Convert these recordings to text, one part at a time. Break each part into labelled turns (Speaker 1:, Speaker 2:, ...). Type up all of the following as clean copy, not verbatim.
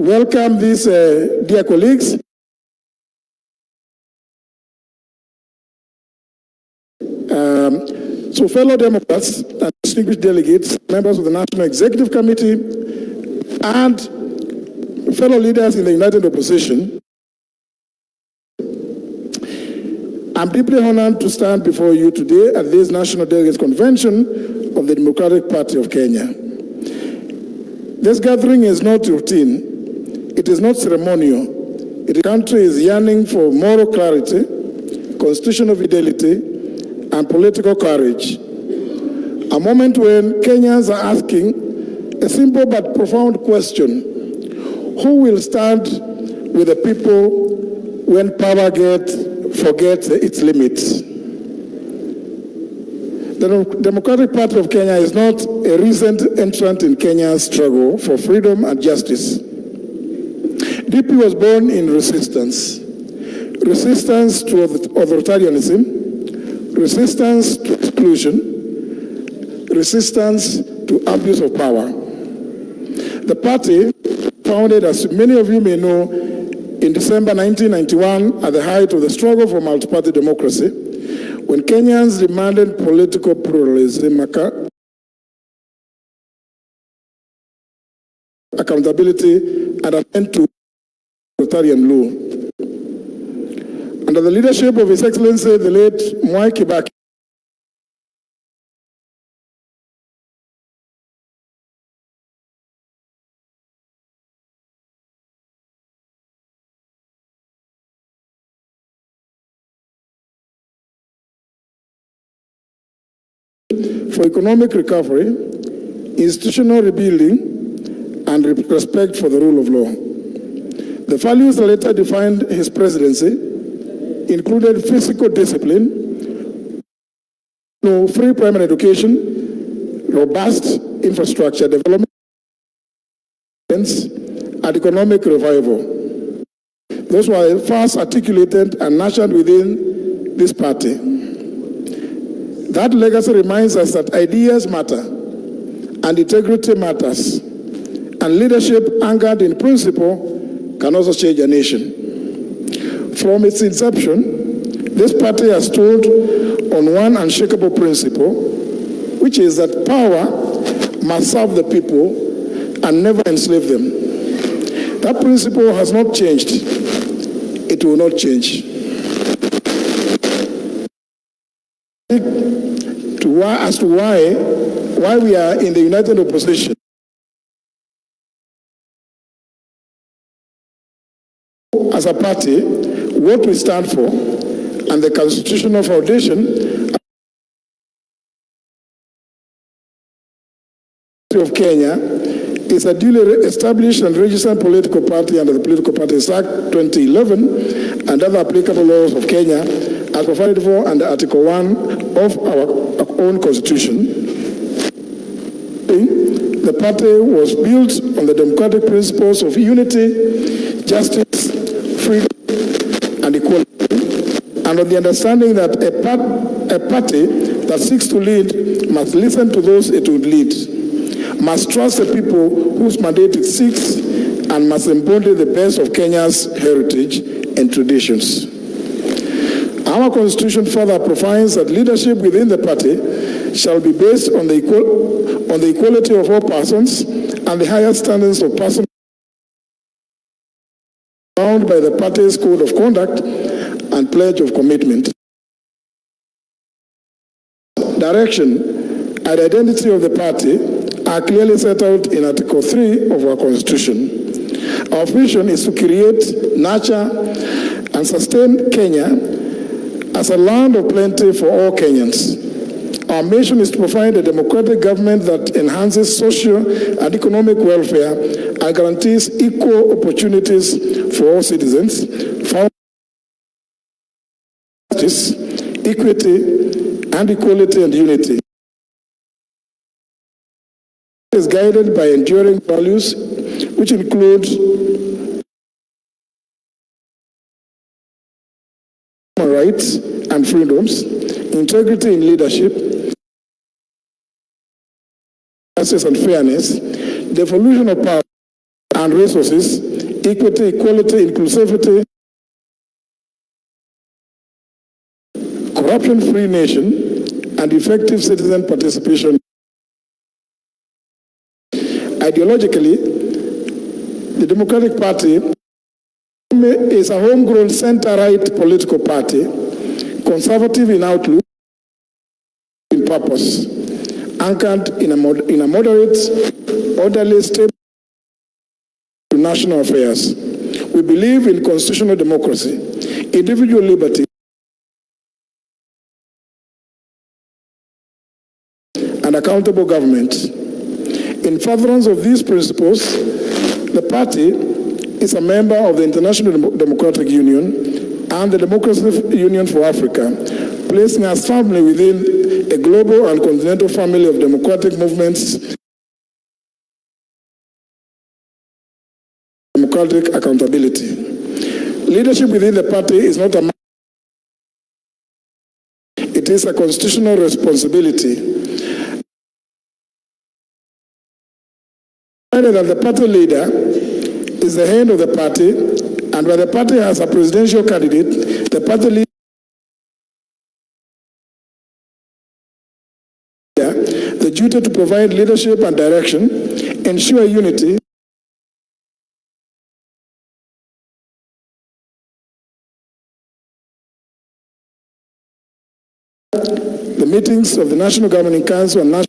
Speaker 1: welcome these dear colleagues. So fellow Democrats and distinguished delegates, members of the National Executive Committee, and fellow leaders in the United Opposition, I'm deeply honored to stand before you today at this National Delegates Convention of the Democratic Party of Kenya. This gathering is not routine. It is not ceremonial. The country is yearning for moral clarity, constitutional fidelity, and political courage. A moment when Kenyans are asking a simple but profound question: who will stand with the people when power forgets its limits? The Democratic Party of Kenya is not a recent entrant in Kenya's struggle for freedom and justice. DP was born in resistance. Resistance to authoritarianism, resistance to exclusion, resistance to abuse of power. The party, founded, as many of you may know, in December 1991 at the height of the struggle for multi-party democracy, when Kenyans demanded political pluralism, accountability, and an end to authoritarian law. Under the leadership of His Excellency, the late Mwai Kibaki, for economic recovery, institutional rebuilding, and respect for the rule of law. The values that later defined his presidency included physical discipline, free primary education, robust infrastructure development, and economic revival. Those were first articulated and nurtured within this party. That legacy reminds us that ideas matter, and integrity matters, and leadership anchored in principle can also change a nation. From its inception, this party has stood on one unshakable principle, which is that power must serve the people and never enslave them. That principle has not changed. It will not change. As to why we are in the United Opposition, as a party, what we stand for, and the constitutional foundation of Kenya is a duly established and registered political party under the Political Parties Act 2011 and other applicable laws of Kenya as provided for under Article 1 of our own constitution. The party was built on the democratic principles of unity, justice, freedom, and equality, and on the understanding that a party that seeks to lead must listen to those it would lead, must trust the people whose mandate it seeks, and must embody the best of Kenya's heritage and traditions. Our constitution further provides that leadership within the party shall be based on the equality of all persons and the highest standards of personal bound by the party's code of conduct and pledge of commitment. Direction and identity of the party are clearly set out in Article 3 of our Constitution. Our vision is to create, nurture, and sustain Kenya as a land of plenty for all Kenyans. Our mission is to provide a democratic government that enhances social and economic welfare and guarantees equal opportunities for all citizens, founded on justice, equity, and equality and unity. It is guided by enduring values, which include human rights and freedoms, integrity in leadership, justice and fairness, devolution of power, and and resources, equity, equality, inclusivity, corruption-free nation, and effective citizen participation. Ideologically, the Democratic Party is a homegrown center-right political party, conservative in outlook, in purpose, anchored in a moderate, orderly, stable to national affairs. We believe in constitutional democracy, individual liberty, and accountable government. In furtherance of these principles, the party is a member of the International Democratic Union and the Democratic Union for Africa, placing us firmly within a global and continental family of democratic movements, democratic accountability. Leadership within the party is not a it is a constitutional responsibility. That the party leader is the head of the party, and where the party has a presidential candidate, the party leader the duty to provide leadership and direction, ensure unity, the meetings of the National Governing Council and National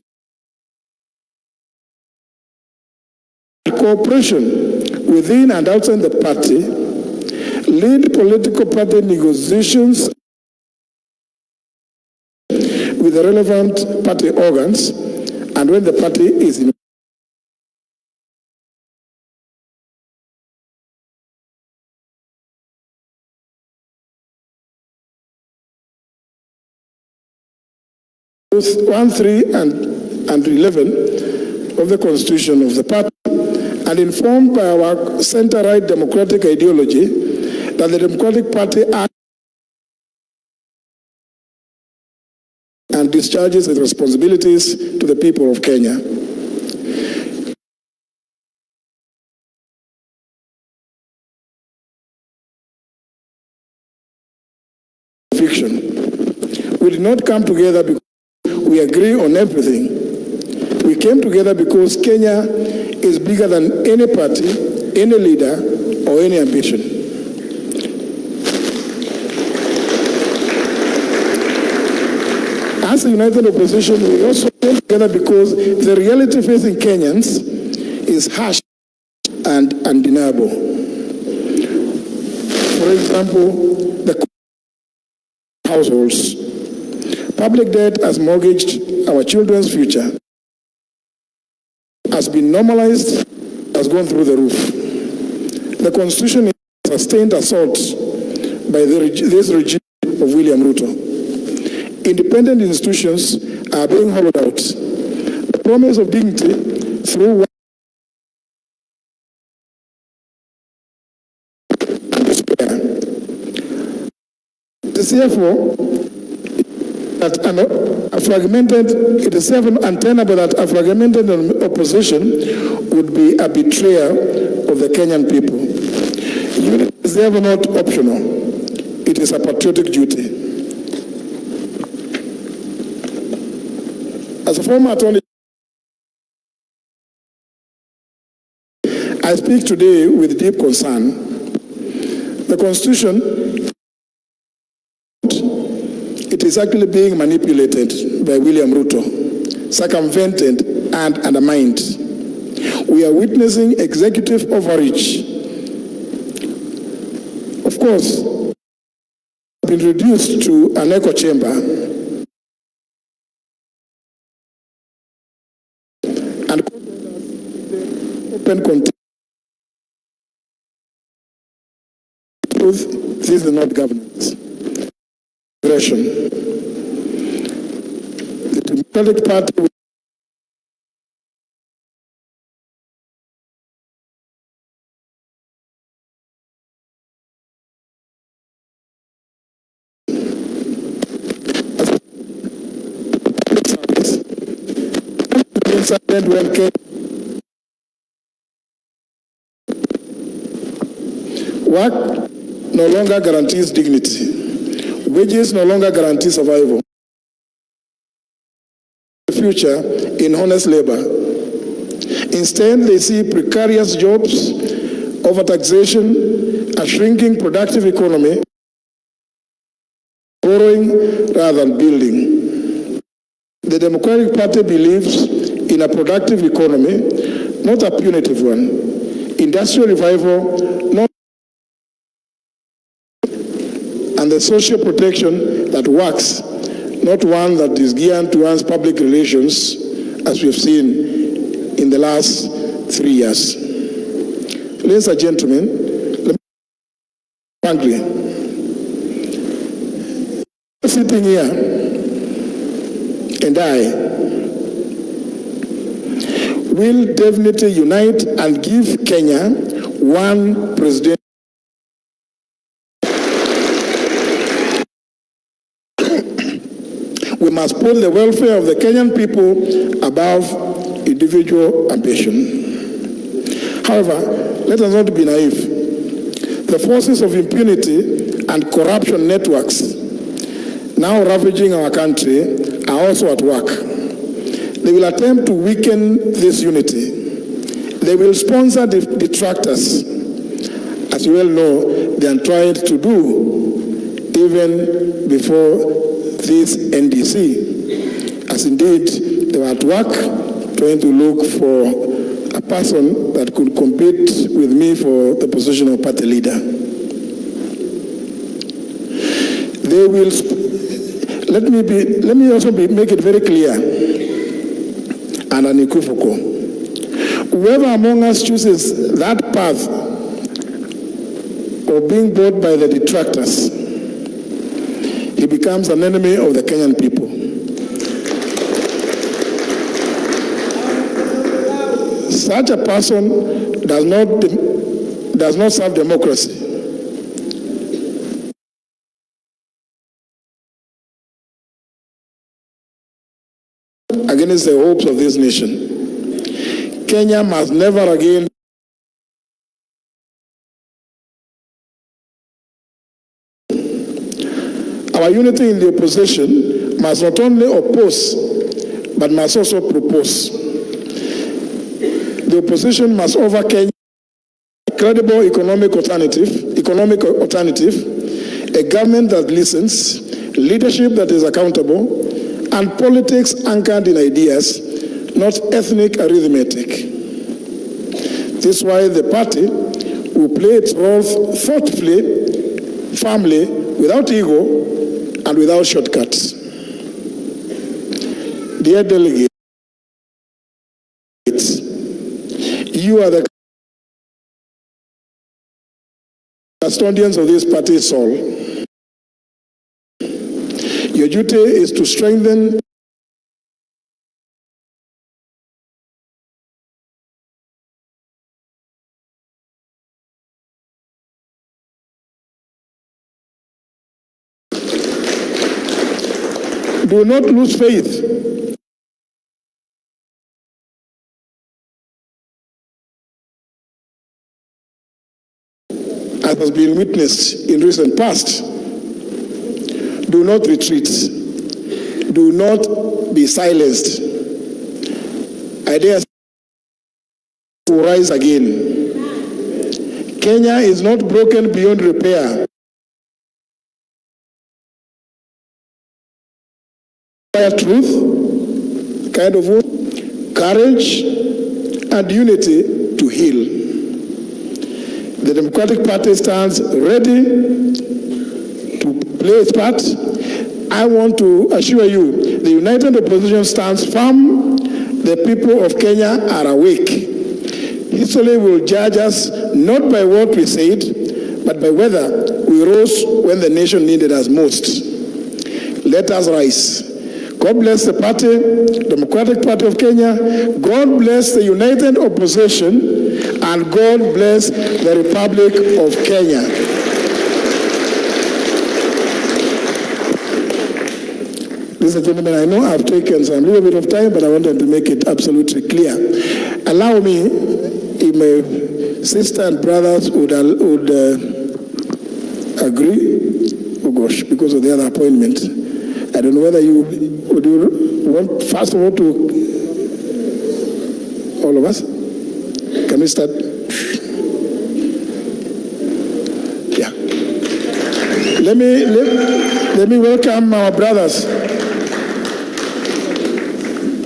Speaker 1: cooperation within and outside the party, lead political party negotiations with the relevant party organs, and when the party is in Clause 1, 3, and 11 of the Constitution of the party, and informed by our center-right democratic ideology that the Democratic Party acts and discharges its responsibilities to the people of Kenya. Fiction. We did not come together because we agree on everything. We came together because Kenya is bigger than any party, any leader, or any ambition. As a united opposition, we also came together because the reality facing Kenyans is harsh and undeniable. For example, the households. Public debt has mortgaged our children's future, has been normalized, has gone through the roof. The Constitution is a sustained assault by this regime of William Ruto. Independent institutions are being hollowed out. The promise of dignity through despair. It is therefore that it is untenable that a fragmented opposition would be a betrayal of the Kenyan people. Unity is therefore not optional. It is a patriotic duty. As a former attorney, I speak today with deep concern. The Constitution, it is actually being manipulated by William Ruto, circumvented and undermined. We are witnessing executive overreach. Of course, been reduced to an echo chamber and open contempt. This is not governance. The Democratic Party when Work no longer guarantees dignity. Wages no longer guarantee survival. The future in honest labor. Instead, they see precarious jobs, overtaxation, a shrinking productive economy, borrowing rather than building. The Democratic Party believes in a productive economy, not a punitive one. Industrial revival, not and the social protection that works, not one that is geared towards public relations, as we have seen in the last 3 years. Ladies and gentlemen, let me frankly, sitting here and I will definitely unite and give Kenya one president. We must put the welfare of the Kenyan people above individual ambition. However, let us not be naive. The forces of impunity and corruption networks now ravaging our country are also at work. They will attempt to weaken this unity. They will sponsor detractors. As you well know, they are trying to do even before this NDC. As indeed, they were at work trying to look for a person that could compete with me for the position of party leader. They will, let me also make it very clear and unequivocal. Whoever among us chooses that path of being bought by the detractors, he becomes an enemy of the Kenyan people. Such a person does not serve democracy. Against the hopes of this nation. Kenya must never again our unity in the opposition must not only oppose, but must also propose. The opposition must offer Kenya a credible economic alternative, a government that listens, leadership that is accountable, and politics anchored in ideas, not ethnic arithmetic. This is why the party will play its role thoughtfully, firmly, without ego, and without shortcuts. Dear delegates, you are the custodians of this party's soul. Your duty is to strengthen do not lose faith. As has been witnessed in recent past. Do not retreat. Do not be silenced. Ideas will rise again. Kenya is not broken beyond repair. Truth, kind of courage, and unity to heal. The Democratic Party stands ready to play its part. I want to assure you, the united opposition stands firm. The people of Kenya are awake. History will judge us not by what we said, but by whether we rose when the nation needed us most. Let us rise. God bless the party, Democratic Party of Kenya. God bless the united opposition, and God bless the Republic of Kenya. Ladies and gentlemen, I know I've taken some little bit of time, but I wanted to make it absolutely clear. Allow me, if my sister and brothers would agree? Oh gosh, because of the other appointment. I don't know whether you want first of all to all of us. Can we start? Yeah. Let me welcome our brothers.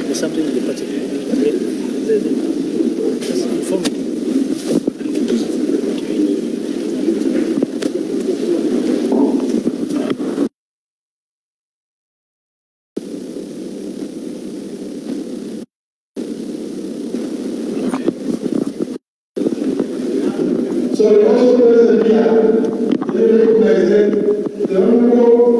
Speaker 2: There's something in the party.
Speaker 1: So the also present here, let me recognize the Honorable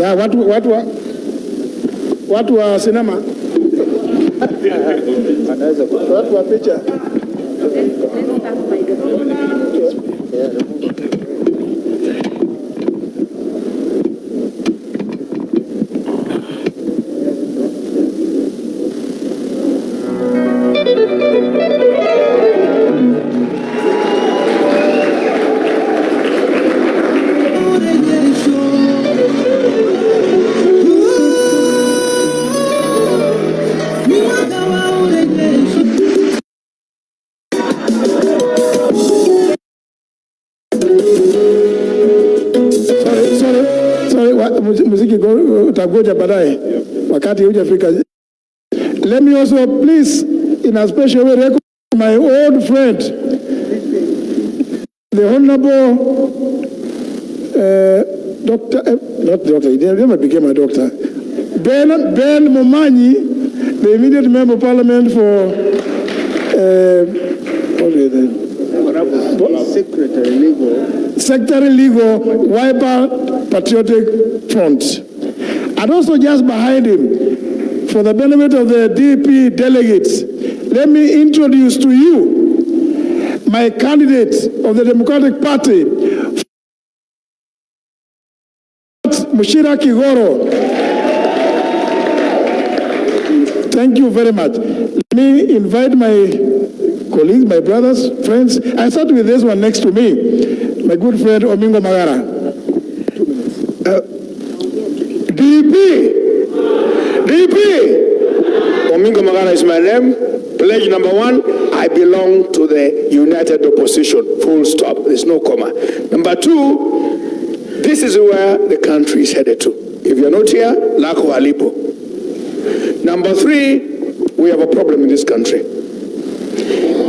Speaker 1: ya watu wa sinema, watu wa picha. Muziki utagoja baadaye wakati hujafika. Let me also please in a special way recognize my old friend, the Honorable he never became a doctor, Ben Momanyi, the immediate member of parliament for Secretary Legal, Wiper Patriotic Front. And also just behind him, for the benefit of the DP delegates, let me introduce to you my candidate of the Democratic Party, Mushira Kigoro. Thank you very much. Let me invite my colleagues, my brothers, friends. I start with this one next to me, my good friend Omingo Magara. DP. Omingo Magara is my name. Pledge number 1, I belong to the United Opposition. Full stop. There's no comma. Number 2, this is where the country is headed to. If you're not here, lako halipo. Number 3, we have a problem in this country.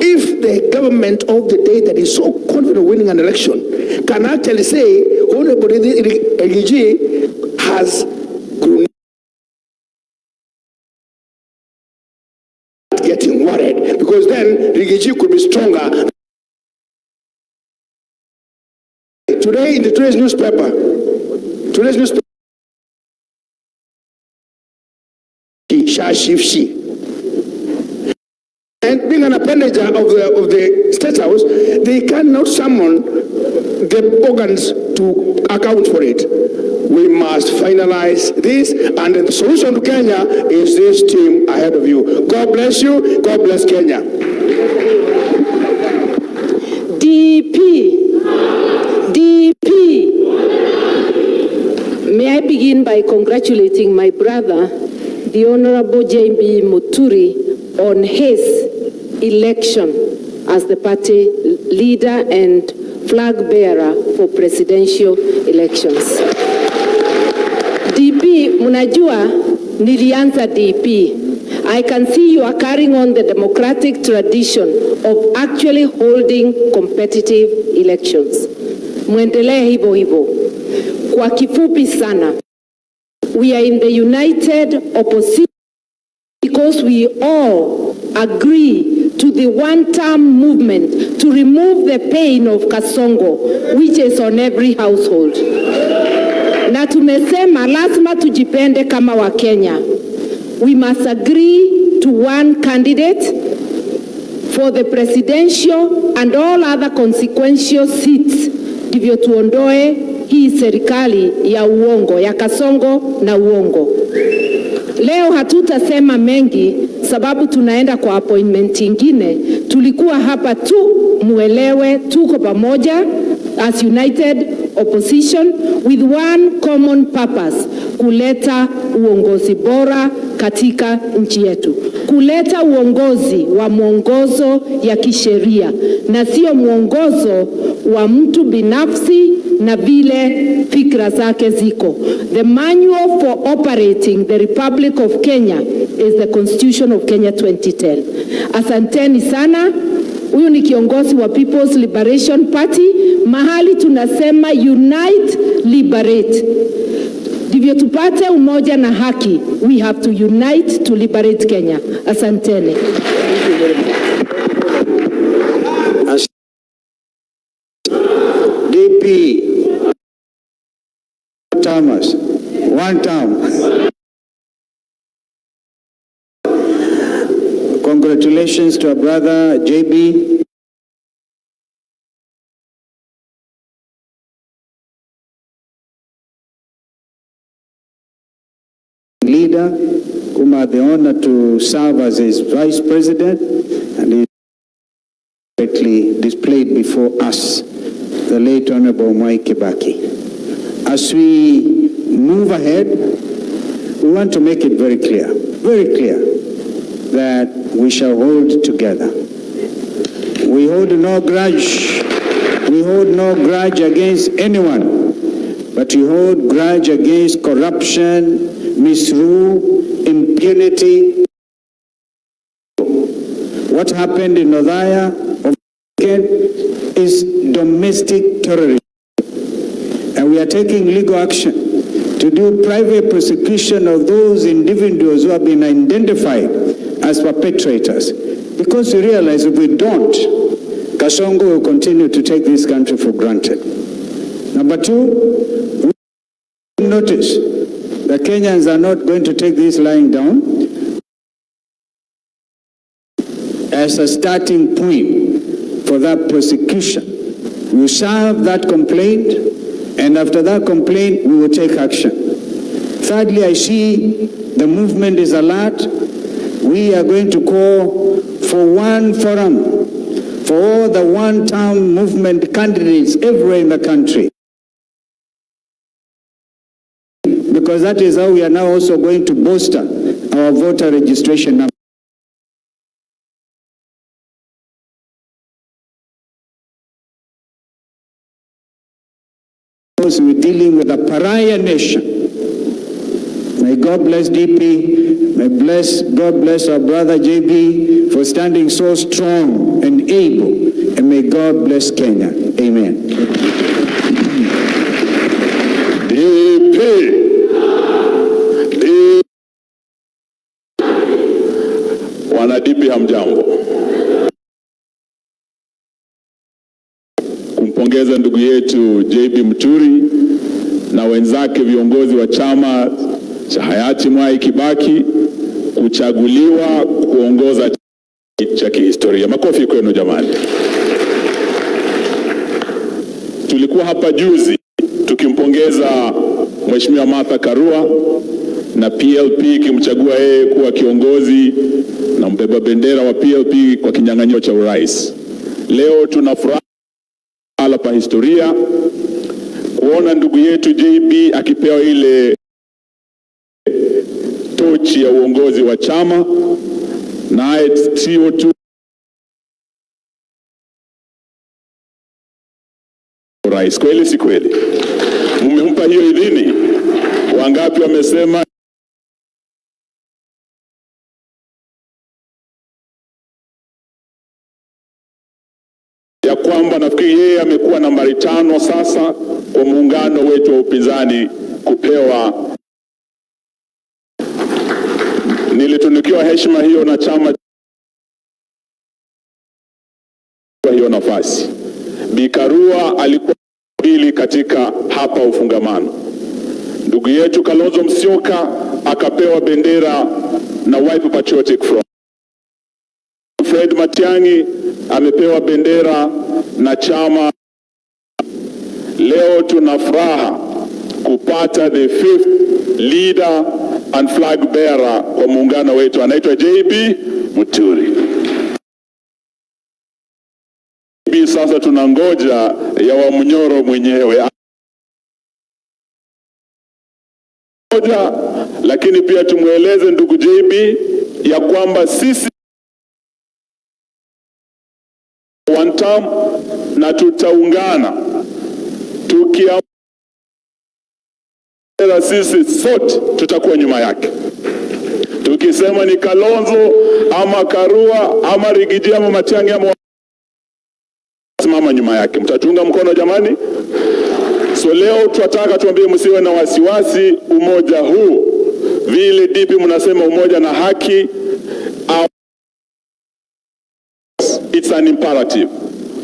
Speaker 1: If the government of the day that is so confident of winning an election can actually say, Honorable Rigiji has getting worried, because then Rigiji could be stronger. Today in today's newspaper, Shashifshi. And being an appendage of the State House, they cannot summon the organs to account for it. We must finalize this, and the solution to Kenya is this team ahead of you. God bless you. God bless Kenya.
Speaker 3: DP. May I begin by congratulating my brother, the Honorable J.B. Muturi, on his election as the party leader and flag bearer for presidential elections. DP, mnajua nilianza DP I can see you are carrying on the democratic tradition of actually holding competitive elections. Muendelee hivyo hivyo. Kwa kifupi sana, we are in the united opposition because we all agree to the one-term movement to remove the pain of Kasongo, which is on every household. Na tumesema lazima tujipende kama Wakenya. We must agree to one candidate for the presidential and all other consequential seats. Ndivyo tuondoe hii serikali ya uongo, ya Kasongo na uongo. Leo hatutasema mengi sababu tunaenda kwa appointment ingine. Tulikuwa hapa tu muelewe tuko pamoja as united opposition with one common purpose: kuleta uongozi bora katika nchi yetu. Kuleta uongozi wa mwongozo ya kisheria na sio mwongozo wa mtu binafsi na vile fikra zake ziko. The manual for operating the Republic of Kenya is the Constitution of Kenya 2010. Asanteni sana. Huyu ni kiongozi wa People's Liberation Party. Mahali tunasema unite, liberate. Ndivyo tupate umoja na haki. We have to unite to liberate Kenya. Asanteni.
Speaker 4: DP Thomas, one term. Congratulations to our brother JB. Leader, whom I had the honor to serve as his vice president, and he directly displayed before us, the late Honorable Mike Kibaki. As we move ahead, we want to make it very clear, that we shall hold together. We hold no grudge. We hold no grudge against anyone, but we hold grudge against corruption, misrule, impunity. What happened in Othaya is domestic terrorism. And we are taking legal action to do private prosecution of those individuals who have been identified as perpetrators. Because we realize if we don't, Kasongo will continue to take this country for granted. Number two, we notice that Kenyans are not going to take this lying down as a starting point for that prosecution. We serve that complaint, and after that complaint, we will take action. Thirdly, I see the movement is alert. We are going to call for one forum for all the one-term movement candidates everywhere in the country. Because that is how we are now also going to bolster our voter registration number. We're dealing with a pariah nation. May God bless DP. God bless our brother JB for standing so strong and able. And may God bless Kenya. Amen.
Speaker 5: DP. Wana DP hamjambo. Kumpongeza ndugu yetu JB Muturi na wenzake viongozi wa chama cha hayati Mwai Kibaki kuchaguliwa kuongoza cha kihistoria. Makofi kwenu jamani. Tulikuwa hapa juzi tukimpongeza Mheshimiwa Martha Karua na PLP kimchagua yeye kuwa kiongozi na mbeba bendera wa PLP kwa kinyang'anyiro cha urais. Leo tunafurahi pa historia kuona ndugu yetu JB akipewa ile tochi ya uongozi wa chama, naye sio tu rais. Kweli si kweli? Mmempa hiyo idhini? Wangapi wamesema kwamba nafikiri yeye amekuwa nambari 5 sasa kwa muungano wetu wa upinzani kupewa. Nilitunukiwa heshima hiyo na chama hiyo nafasi. Bi Karua alikuwa pili katika hapa ufungamano. Ndugu yetu Kalonzo Musyoka akapewa bendera na Wiper Patriotic Front. Fred Matiang'i amepewa bendera na chama. Leo tuna furaha kupata the 5th leader and flag bearer kwa muungano wetu, anaitwa JB Muturi. Sasa tunangoja ya Wamnyoro mwenyewe. Lakini pia tumweleze ndugu JB ya kwamba sisi one term na tutaungana tukiamua, sisi sote tutakuwa nyuma yake. Tukisema ni Kalonzo ama Karua ama Rigiji ama Matiang'i ama simama nyuma yake, mtatunga mkono jamani? So leo tunataka tuambie msiwe na wasiwasi, umoja huu vile dipi mnasema umoja na haki, it's an imperative.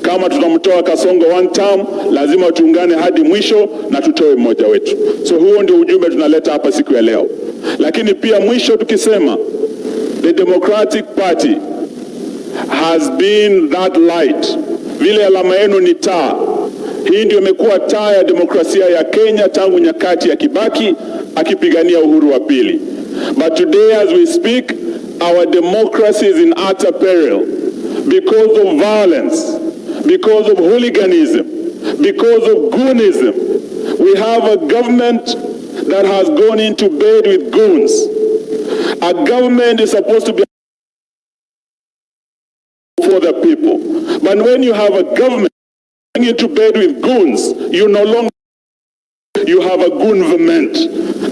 Speaker 5: Kama tutamtoa Kasongo one term, lazima tuungane hadi mwisho na tutoe mmoja wetu. So huo ndio ujumbe tunaleta hapa siku ya leo. Lakini pia mwisho tukisema the Democratic Party has been that light. Vile alama yenu ni taa. Hii ndio imekuwa taa ya demokrasia ya Kenya tangu nyakati ya Kibaki akipigania uhuru wa pili. But today as we speak, our democracy is in utter peril because of violence, because of hooliganism, because of goonism. We have a government that has gone into bed with goons. A government is supposed to be for the people. But when you have a government going into bed with goons, you no longer you have a goonverment.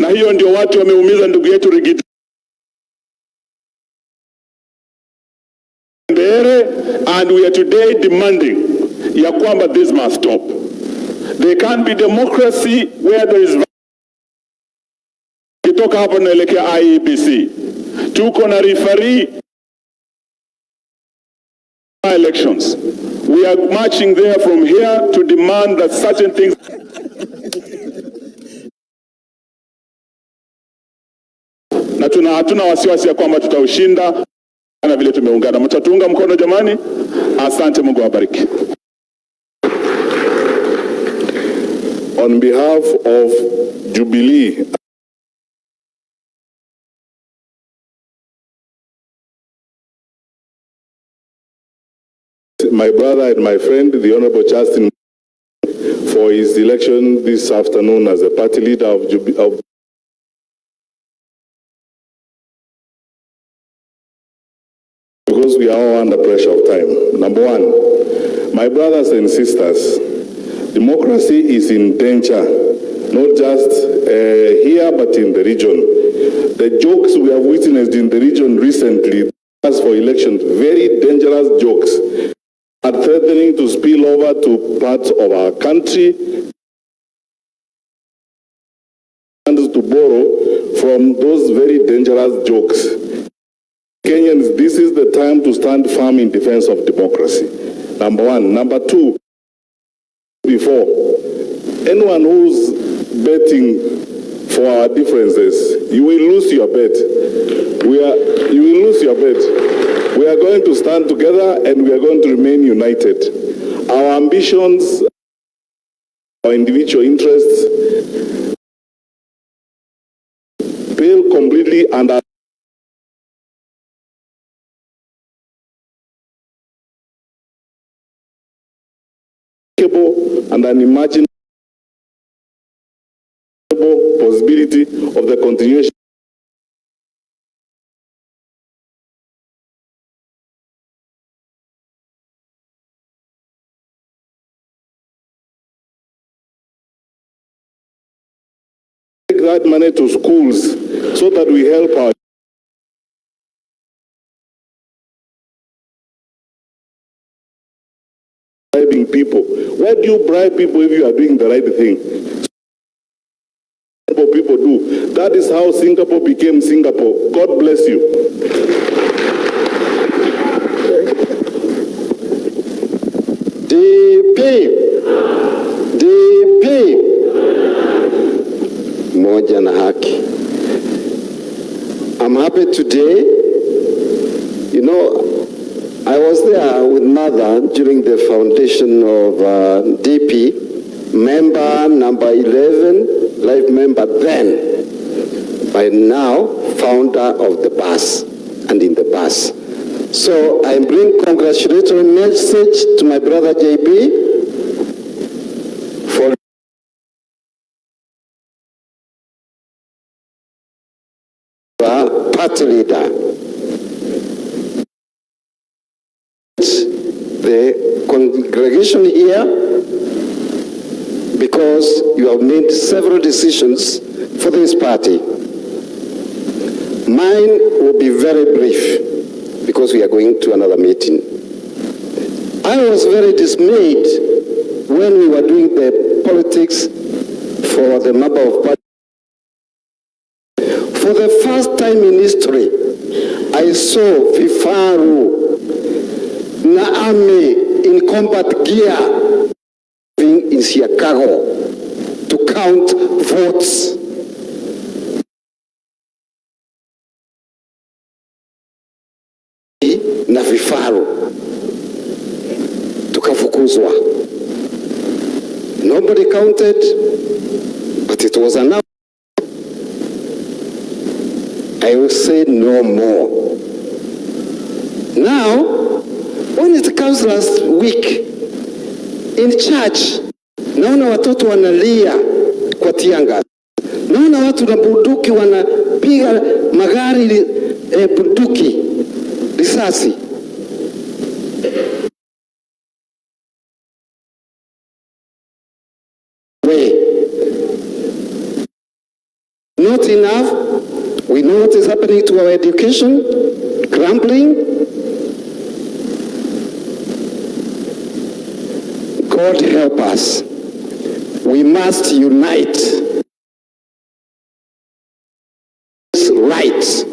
Speaker 5: Na hiyo ndio watu wameumiza ndugu yetu Rigiji. And we are today demanding ya kwamba this must stop. There can't be democracy where there is kitoka hapo naelekea IEBC. Tuko na referee elections. We are marching there from here to demand that certain things na hatuna wasiwasi ya kwamba tutaushinda na vile tumeungana. Mtatuunga mkono jamani? Asante, Mungu awabariki.
Speaker 6: On behalf of Jubilee, my brother and my friend, the Honorable Justin, for his election this afternoon as the party leader of Jubilee. Because we are all under pressure of time. Number one, my brothers and sisters, democracy is in danger, not just here but in the region. The jokes we have witnessed in the region recently, as for elections, very dangerous jokes, are threatening to spill over to parts of our country and to borrow from those very dangerous jokes. Kenyans, this is the time to stand firm in defense of democracy. Number one. Number two, before, anyone who's betting for our differences, you will lose your bet. You will lose your bet. We are going to stand together and we are going to remain united. Our ambitions, our individual interests, fail completely under and unimaginable possibility of the continuation take that money to schools so that we help our bribing people. Why do you bribe people if you are doing the right thing? People do. That is how Singapore became Singapore. God bless you.
Speaker 7: DP moja na haki. I'm happy today. You know, I was there with Mother during the foundation of DP, member number 11, life member then, by now founder of the bus and in the bus. So I bring congratulatory message to my brother JB for party leader. The congregation here, because you have made several decisions for this party. Mine will be very brief because we are going to another meeting. I was very dismayed when we were doing the politics for the member of party. For the first time in history, I saw Vifaru Naame in combat gear in Chicago to count votes. Na vifaru tukafukuzwa. Nobody counted, but it was enough. I will say no more. Now, when it comes last week in church, naona watoto wanalia kwa tianga. Naona watu na bunduki wanapiga magari bunduki risasi. Not enough. We know what is happening to our education, crumbling. God help us. We must unite. Rights.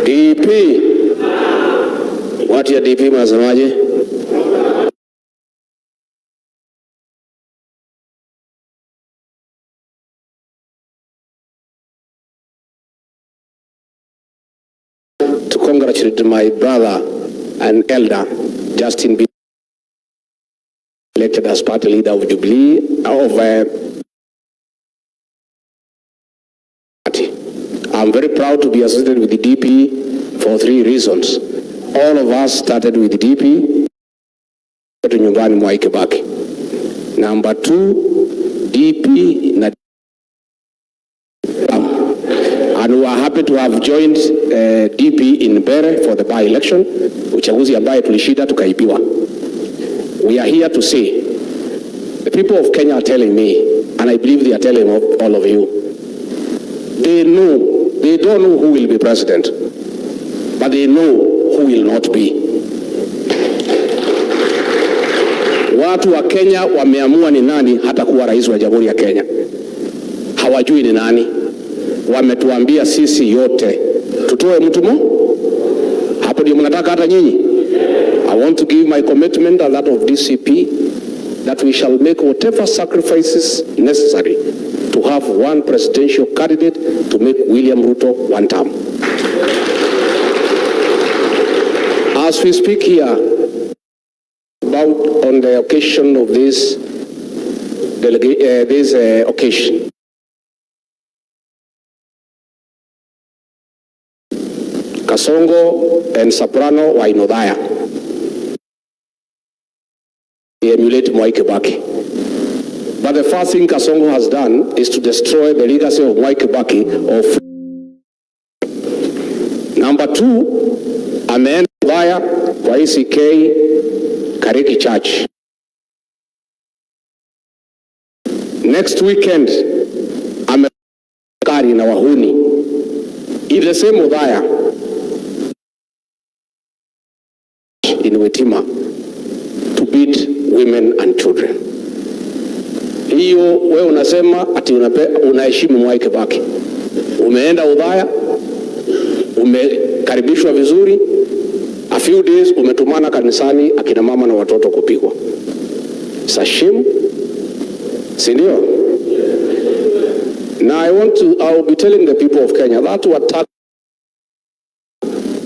Speaker 8: DP, watu ya DP mnasemaje? To congratulate my brother and elder, Justin B. elected as party leader of Jubilee I'm very proud to be associated with the DP for 3 reasons. All of us started with the DP to nyumbani mwa Kibaki. Number 2, DP na and we are happy to have joined DP in Bere for the by-election, uchaguzi ambaye tulishinda tukaibiwa. We are here to say, the people of Kenya are telling me, and I believe they are telling all of you, they don't know who will be president, but they know who will not be. Watu wa Kenya wameamua ni nani hata kuwa rais wa Jamhuri ya Kenya. Hawajui ni nani. Wametuambia sisi yote tutoe mtu hapo ndio mnataka hata nyinyi. I want to give my commitment and that of DCP that we shall make whatever sacrifices necessary to have one presidential candidate to make William Ruto one term. As we speak here about on the occasion of this occasion, Kasongo and Soprano were in Odaya. They emulate Mwai Kibaki. But the first thing Kasongo has done is to destroy the legacy of Mwai Kibaki. Number 2, ameenda Odaya kwa ECK Kariki Church. Next weekend, Amekari na wahuni. In the same Udhaya, in Wetima, to beat women and children. Hiyo wewe unasema ati unaheshimu Mwai Kibaki. Umeenda Udhaya, umekaribishwa vizuri, a few days umetumana kanisani akina mama na watoto kupigwa. It's a shame. Sindio? Now I will be telling the people of Kenya that to attack,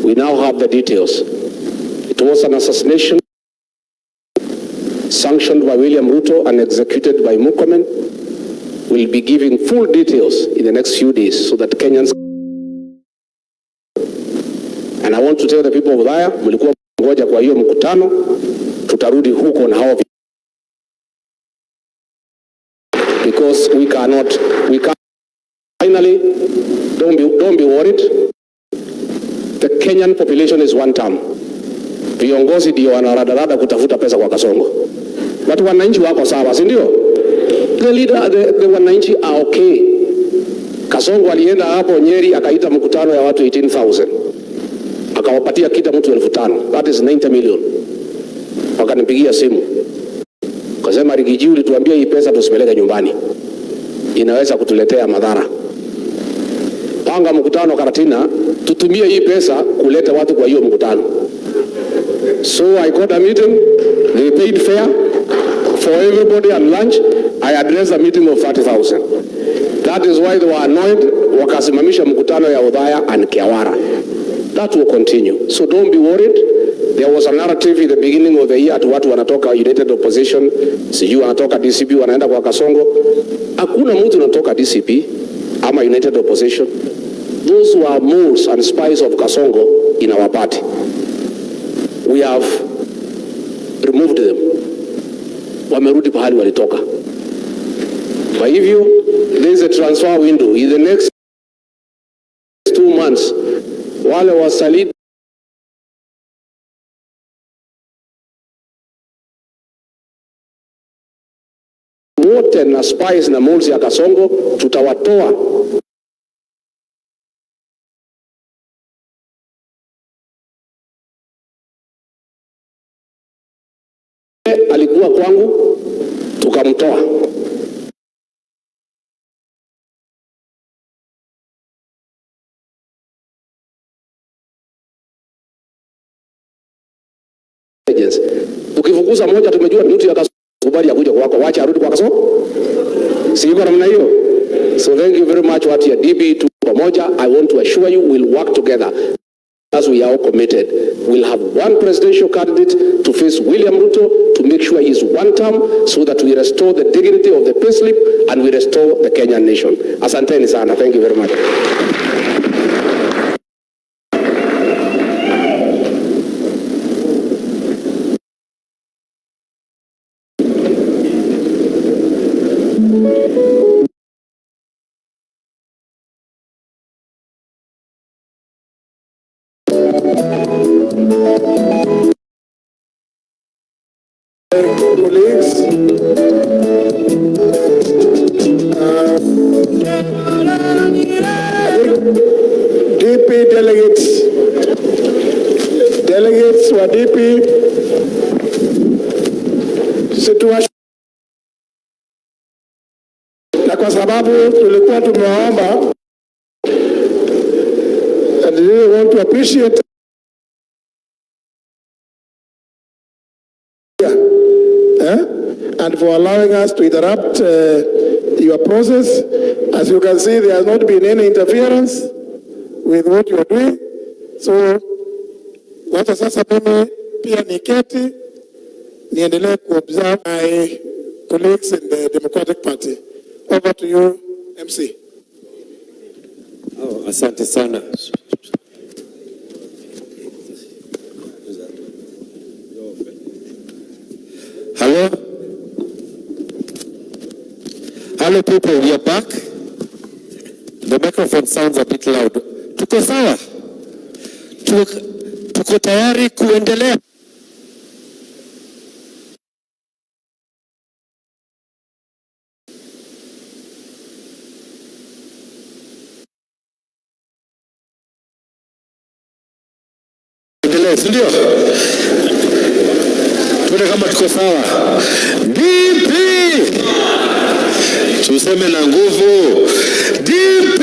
Speaker 8: we now have the details. It was an assassination sanctioned by William Ruto and executed by Murkomen. We'll be giving full details in the next few days so that Kenyans. And I want to tell the people of Udhaya, mlikuwa ngoja kwa hiyo mkutano, tutarudi huko na hao, because we can't. Finally, don't be worried. The Kenyan population is one term. Viongozi ndio wanaradada kutafuta pesa kwa Kasongo. Watu wananchi wako sawa, si ndio? The wananchi are okay. Kasongo alienda hapo Nyeri akaita mkutano ya watu 18,000. Akawapatia kila mtu 5,000. That is 90 million. Wakanipigia simu. Kasema Rigiji, ulituambia hii pesa tusipeleke nyumbani, inaweza kutuletea madhara. Panga mkutano Karatina, tutumie hii pesa kuleta watu kwa hiyo mkutano. So I called a meeting, they paid fare for everybody and lunch. I addressed a meeting of 30,000. That is why they were annoyed, wakasimamisha mkutano ya Udhaya and Kiawara. That will continue. So don't be worried. There was a narrative in the beginning of the year to watu wanatoka United Opposition, siju wanatoka DCP wanaenda kwa Kasongo. Hakuna mtu anatoka DCP ama United Opposition. Those who are moles and spies of Kasongo in our party, we have removed them. Wamerudi pahali walitoka. Kwa hivyo, there is a transfer window. In the next 2 months, wale wasaliti wote na spies na moles ya Kasongo tutawatoa. Alikuwa kwangu, tukamtoa. Ukifukuza moja tumejua mtu ya Kasongo kubali ya kuja kwako, wacha arudi kwa Kasongo. Siko namna hiyo. So thank you very much watu ya DB tu pamoja. I want to assure you we'll work together. As we are all committed, we'll have one presidential candidate to face William Ruto to make sure he's one term so that we restore the dignity of the payslip and we restore the Kenyan nation. Asanteni sana. Thank you very much.
Speaker 1: Colleagues, DP delegates wa DP situation, na kwa sababu tulikuwa tumewaomba, and we want to appreciate and for allowing us to interrupt your process. As you can see, there has not been any interference with what you are doing. So, wacha sasa mimi pia niketi niendelee kuobserve my colleagues in the Democratic Party. Over to you, MC.
Speaker 9: Oh, asante sana. Hello? Hello people, we are back. The microphone sounds a bit loud. Tuko sawa? Tuko tayari kuendelea.
Speaker 10: si ndio? Tuone kama tuko sawa. DP! Tuseme na nguvu. DP!